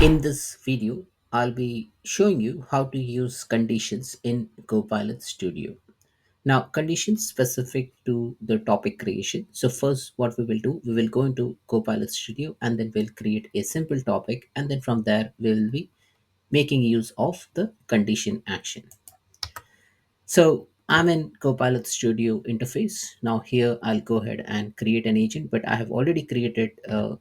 In this video, I'll be showing you how to use conditions in Copilot Studio. Now, conditions specific to the topic creation. So first, what we will do, we will go into Copilot Studio and then we'll create a simple topic, and then from there we'll be making use of the condition action. So I'm in Copilot Studio interface. Now here I'll go ahead and create an agent, but I have already created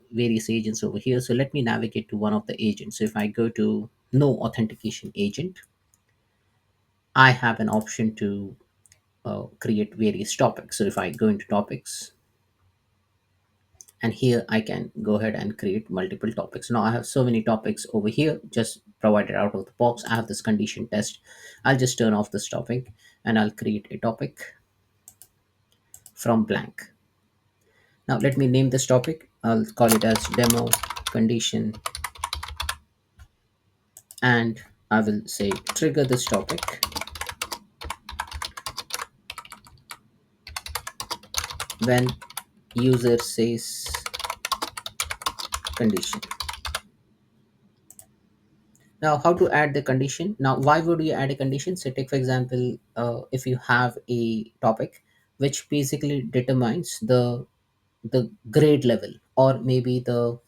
various agents over here. So let me navigate to one of the agents. So if I go to no authentication agent, I have an option to create various topics. So if I go into topics, and here I can go ahead and create multiple topics. Now I have so many topics over here just provided out of the box. I have this condition test. I'll just turn off this topic and I'll create a topic from blank. Now let me name this topic. I'll call it as demo condition, and I will say trigger this topic when user says condition. Now how to add the condition? Now why would you add a condition? So take for example, if you have a topic which basically determines the grade level, or maybe the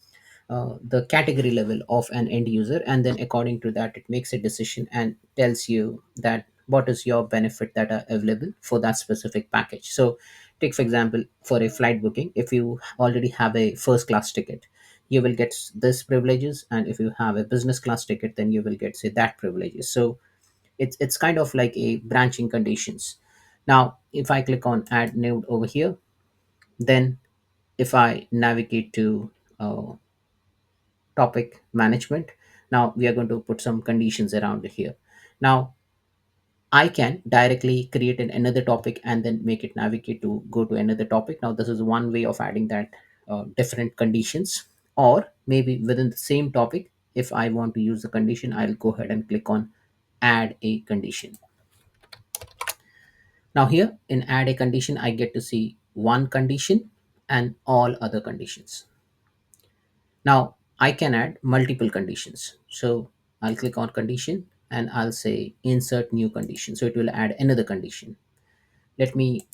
category level of an end user, and then according to that it makes a decision and tells you that what is your benefit that are available for that specific package. So take for example, for a flight booking, if you already have a first class ticket, you will get this privileges, and if you have a business class ticket, then you will get say that privileges. So it's kind of like a branching conditions. Now if I click on add node over here, then if I navigate to topic management, now we are going to put some conditions around here. Now I can directly create another topic and then make it navigate to go to another topic. Now this is one way of adding that different conditions. Or maybe within the same topic, if I want to use the condition, I'll go ahead and click on add a condition. Now here in add a condition, I get to see one condition and all other conditions. Now I can add multiple conditions. So I'll click on condition and I'll say insert new condition. So it will add another condition. Let me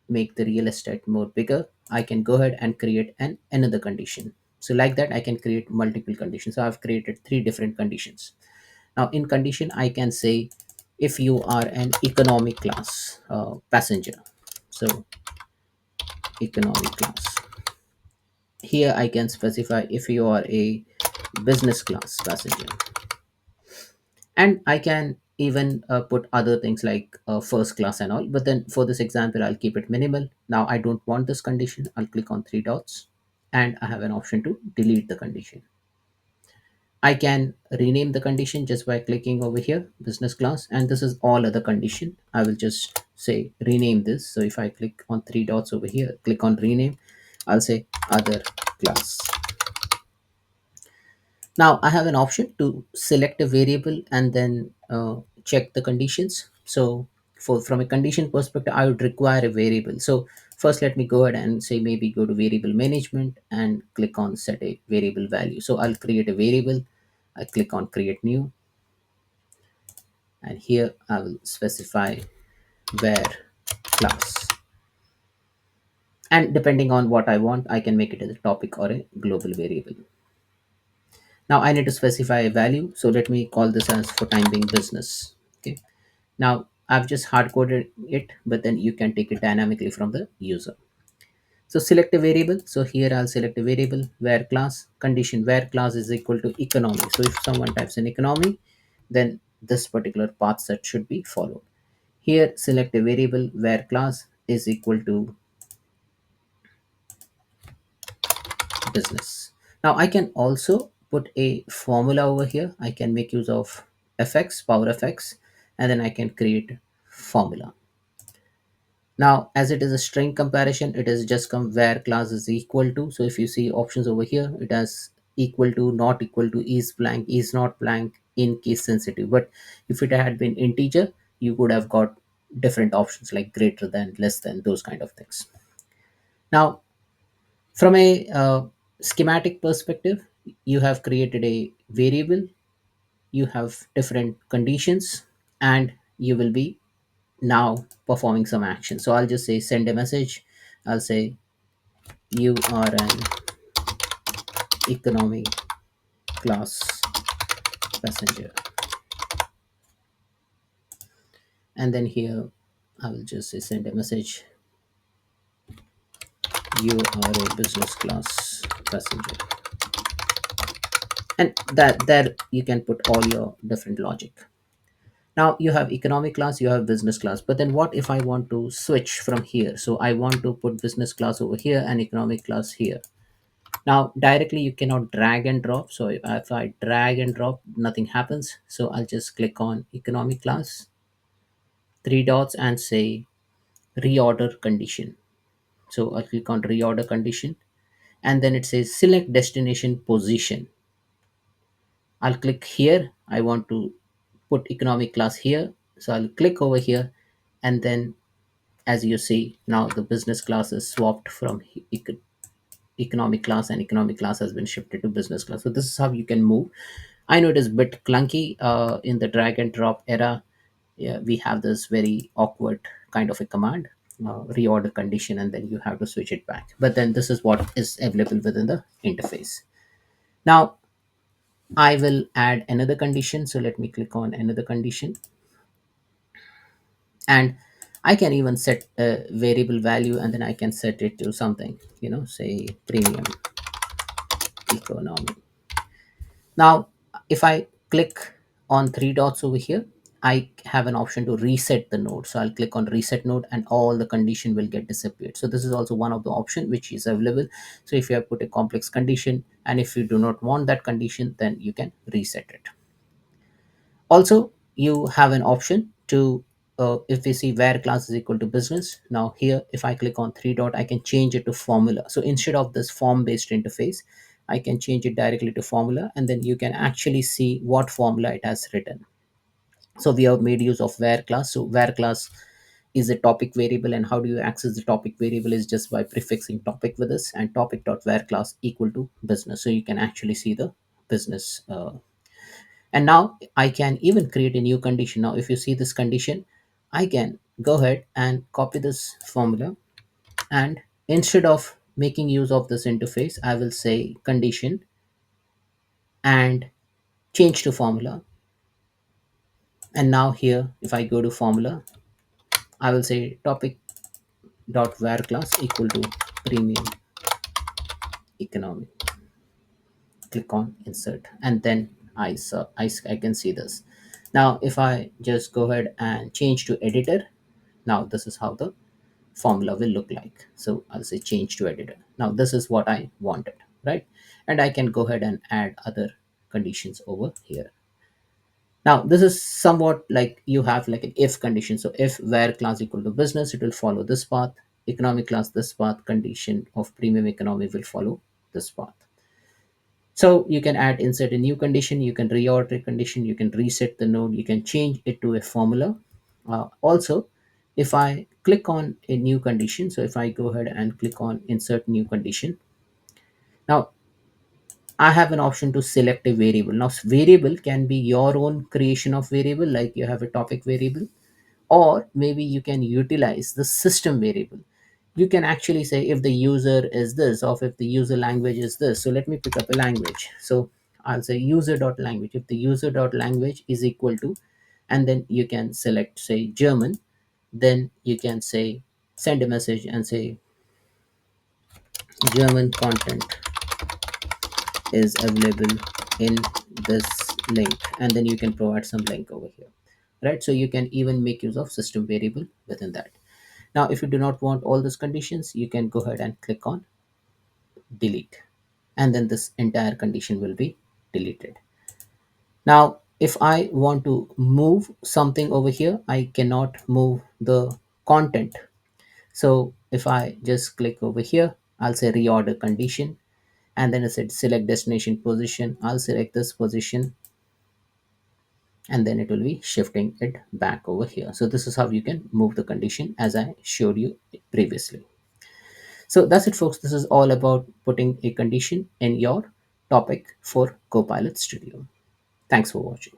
make the real estate more bigger. I can go ahead and create another condition. So like that, I can create multiple conditions. So I've created three different conditions. Now in condition, I can say if you are an economy class passenger. So economy class. Here I can specify if you are a business class passenger, and I can even put other things like first class and all, but then for this example I'll keep it minimal. Now I don't want this condition. I'll click on three dots and I have an option to delete the condition. I can rename the condition just by clicking over here business class, and this is all other condition. I will just say rename this. So if I click on three dots over here, click on rename, I'll say other class. Now I have an option to select a variable and then check the conditions. So for from a condition perspective, I would require a variable. So first let me go ahead and say maybe go to variable management and click on set a variable value. So I'll create a variable. I click on create new, and here I will specify where class. And depending on what I want, I can make it as a topic or a global variable. Now I need to specify a value. So let me call this as for time being business. Okay. Now I've just hard coded it, but then you can take it dynamically from the user. So select a variable. So here I'll select a variable where class condition where class is equal to economy. So if someone types in economy, then this particular path set should be followed. Here select a variable where class is equal to business. Now I can also put a formula over here. I can make use of fx, power fx, and then I can create formula. Now as it is a string comparison, it is just come where class is equal to. So if you see options over here, it has equal to, not equal to, is blank, is not blank, in case sensitive. But if it had been integer, you could have got different options like greater than, less than, those kind of things. Now from a schematic perspective, you have created a variable, you have different conditions, and you will be now performing some action. So I'll just say send a message. I'll say you are an economy class passenger, and then here I will just say send a message, you are a business class passenger, and that there you can put all your different logic. Now you have economy class, you have business class, but then what if I want to switch from here? So I want to put business class over here and economic class here. Now directly you cannot drag and drop, so if I drag and drop, nothing happens. So I'll just click on economic class, three dots, and say reorder condition. So I'll click on reorder condition, and then it says select destination position. I'll click here. I want to put economic class here. So I'll click over here, and then as you see, now the business class is swapped from economic class, and economic class has been shifted to business class. So this is how you can move. I know it is a bit clunky in the drag and drop era. Yeah, we have this very awkward kind of a command, reorder condition, and then you have to switch it back. But then this is what is available within the interface. Now I will add another condition. So let me click on another condition, and I can even set a variable value, and then I can set it to something, say premium economy. Now if I click on three dots over here, I have an option to reset the node. So I'll click on reset node, and all the condition will get disappeared. So this is also one of the option which is available. So if you have put a complex condition, and if you do not want that condition, then you can reset it. Also, you have an option to, if we see where class is equal to business, now here if I click on three dot, I can change it to formula. So instead of this form based interface, I can change it directly to formula, and then you can actually see what formula it has written. So we have made use of where class. So where class is a topic variable, and how do you access the topic variable is just by prefixing topic with this, and topic dot where class equal to business. So you can actually see the business, and now I can even create a new condition. Now if you see this condition, I can go ahead and copy this formula, and instead of making use of this interface, I will say condition and change to formula. And now here if I go to formula, I will say topic dot var class equal to premium economy. Click on insert, and then I can see this. Now if I just go ahead and change to editor, now this is how the formula will look like. So I'll say change to editor. Now this is what I wanted, right? And I can go ahead and add other conditions over here. Now this is somewhat like you have like an if condition. So if where class equal to business, it will follow this path, economic class this path, condition of premium economy will follow this path. So you can add insert a new condition, you can reorder a condition, you can reset the node, you can change it to a formula. Also, if I click on a new condition, so if I go ahead and click on insert new condition, now I have an option to select a variable. Now variable can be your own creation of variable, like you have a topic variable, or maybe you can utilize the system variable. You can actually say if the user is this, or if the user language is this. So let me pick up a language. So I'll say user dot language. If the user dot language is equal to, and then you can select say German, then you can say send a message and say German content is available in this link, and then you can provide some link over here, right? So you can even make use of system variable within that. Now if you do not want all these conditions, you can go ahead and click on delete, and then this entire condition will be deleted. Now if I want to move something over here, I cannot move the content. So if I just click over here, I'll say reorder condition, and then I said select destination position. I'll select this position, and then it will be shifting it back over here. So this is how you can move the condition as I showed you previously. So that's it, folks. This is all about putting a condition in your topic for Copilot Studio. Thanks for watching.